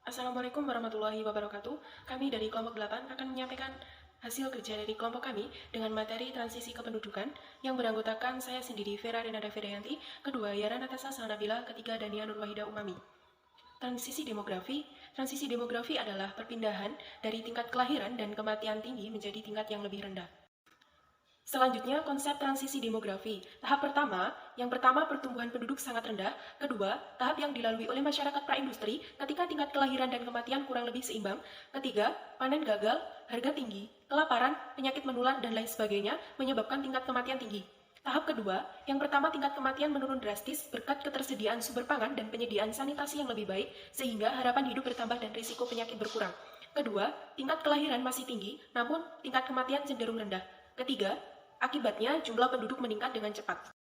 Assalamualaikum warahmatullahi wabarakatuh. Kami dari kelompok 8 akan menyampaikan hasil kerja dari kelompok kami dengan materi transisi kependudukan yang beranggotakan saya sendiri Vera Renada Fedayanti, kedua Yara Natasha Salnabila, ketiga Dania Nurwahida Umami. Transisi demografi adalah perpindahan dari tingkat kelahiran dan kematian tinggi menjadi tingkat yang lebih rendah. Selanjutnya, konsep transisi demografi. Tahap pertama, pertumbuhan penduduk sangat rendah. Kedua, tahap yang dilalui oleh masyarakat praindustri ketika tingkat kelahiran dan kematian kurang lebih seimbang. Ketiga, panen gagal, harga tinggi, kelaparan, penyakit menular, dan lain sebagainya menyebabkan tingkat kematian tinggi. Tahap kedua, tingkat kematian menurun drastis berkat ketersediaan sumber pangan dan penyediaan sanitasi yang lebih baik, sehingga harapan hidup bertambah dan risiko penyakit berkurang. Kedua, tingkat kelahiran masih tinggi, namun tingkat kematian cenderung rendah. Ketiga, akibatnya jumlah penduduk meningkat dengan cepat.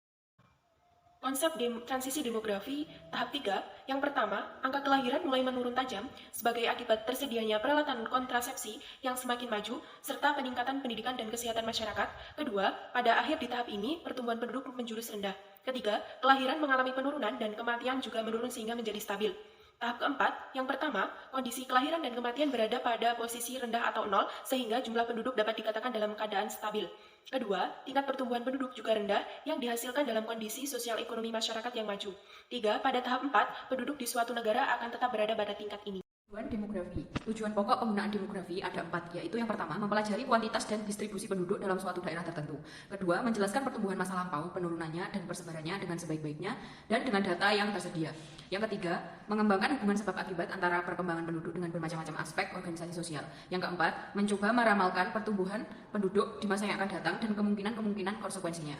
Konsep transisi demografi tahap 3, yang pertama, angka kelahiran mulai menurun tajam sebagai akibat tersedianya peralatan kontrasepsi yang semakin maju, serta peningkatan pendidikan dan kesehatan masyarakat. Kedua, pada akhir di tahap ini, pertumbuhan penduduk menjurus rendah. Ketiga, kelahiran mengalami penurunan dan kematian juga menurun sehingga menjadi stabil. Tahap keempat, yang pertama, kondisi kelahiran dan kematian berada pada posisi rendah atau nol, sehingga jumlah penduduk dapat dikatakan dalam keadaan stabil. Kedua, tingkat pertumbuhan penduduk juga rendah yang dihasilkan dalam kondisi sosial ekonomi masyarakat yang maju. Tiga, pada tahap 4, penduduk di suatu negara akan tetap berada pada tingkat ini. Tujuan demografi. Tujuan pokok penggunaan demografi ada 4, yaitu yang pertama, mempelajari kuantitas dan distribusi penduduk dalam suatu daerah tertentu. Kedua, menjelaskan pertumbuhan masa lampau, penurunannya dan persebarannya dengan sebaik-baiknya dan dengan data yang tersedia. Yang ketiga, mengembangkan hubungan sebab akibat antara perkembangan penduduk dengan bermacam-macam aspek organisasi sosial. Yang keempat, mencoba meramalkan pertumbuhan penduduk di masa yang akan datang dan kemungkinan konsekuensinya.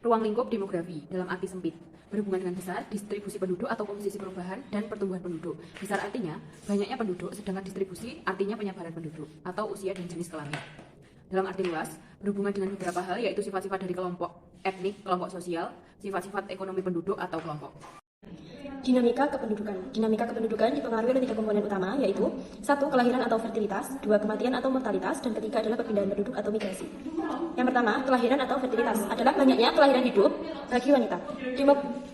Ruang lingkup demografi dalam arti sempit berhubungan dengan besar, distribusi penduduk atau komposisi perubahan dan pertumbuhan penduduk. Besar artinya banyaknya penduduk, sedangkan distribusi artinya penyebaran penduduk atau usia dan jenis kelamin. Dalam arti luas, berhubungan dengan beberapa hal yaitu sifat-sifat dari kelompok etnik, kelompok sosial, sifat-sifat ekonomi penduduk atau kelompok. Dinamika kependudukan dipengaruhi oleh 3 komponen utama, yaitu 1. Kelahiran atau fertilitas, 2. Kematian atau mortalitas, dan ketiga adalah perpindahan penduduk atau migrasi. Yang pertama, kelahiran atau fertilitas adalah banyaknya kelahiran hidup bagi wanita.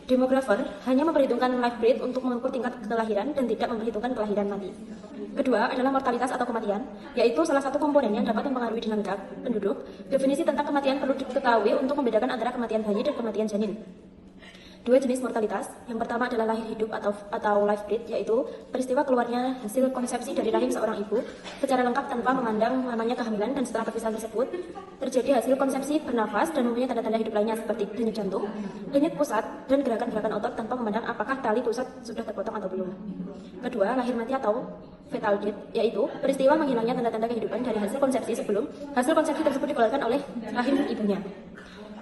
Demografer hanya memperhitungkan live birth untuk mengukur tingkat kelahiran dan tidak memperhitungkan kelahiran mati. Kedua adalah mortalitas atau kematian, yaitu salah satu komponen yang dapat mempengaruhi dinamika penduduk. Definisi tentang kematian perlu diketahui untuk membedakan antara kematian bayi dan kematian janin. 2 jenis mortalitas. Yang pertama adalah lahir hidup atau live birth, yaitu peristiwa keluarnya hasil konsepsi dari rahim seorang ibu secara lengkap tanpa memandang lamanya kehamilan, dan setelah perpisahan tersebut terjadi hasil konsepsi bernafas dan mempunyai tanda-tanda hidup lainnya seperti denyut jantung, denyut pusat, dan gerakan-gerakan otot tanpa memandang apakah tali pusat sudah terpotong atau belum. Kedua, lahir mati atau fetal death, yaitu peristiwa menghilangnya tanda-tanda kehidupan dari hasil konsepsi sebelum hasil konsepsi tersebut dikeluarkan oleh rahim ibunya.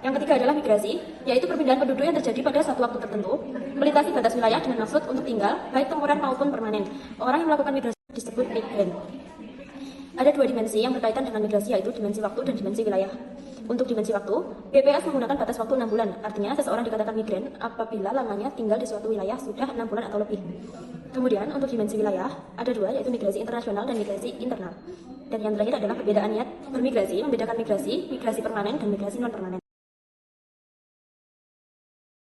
Yang ketiga adalah migrasi, yaitu perpindahan penduduk yang terjadi pada suatu waktu tertentu, melintasi batas wilayah dengan maksud untuk tinggal, baik temporer maupun permanen. Orang yang melakukan migrasi disebut migran. Ada 2 dimensi yang berkaitan dengan migrasi, yaitu dimensi waktu dan dimensi wilayah. Untuk dimensi waktu, BPS menggunakan batas waktu 6 bulan, artinya seseorang dikatakan migran apabila lamanya tinggal di suatu wilayah sudah 6 bulan atau lebih. Kemudian untuk dimensi wilayah, ada 2, yaitu migrasi internasional dan migrasi internal. Dan yang terakhir adalah perbedaan niat bermigrasi, membedakan migrasi permanen dan migrasi non-permanen.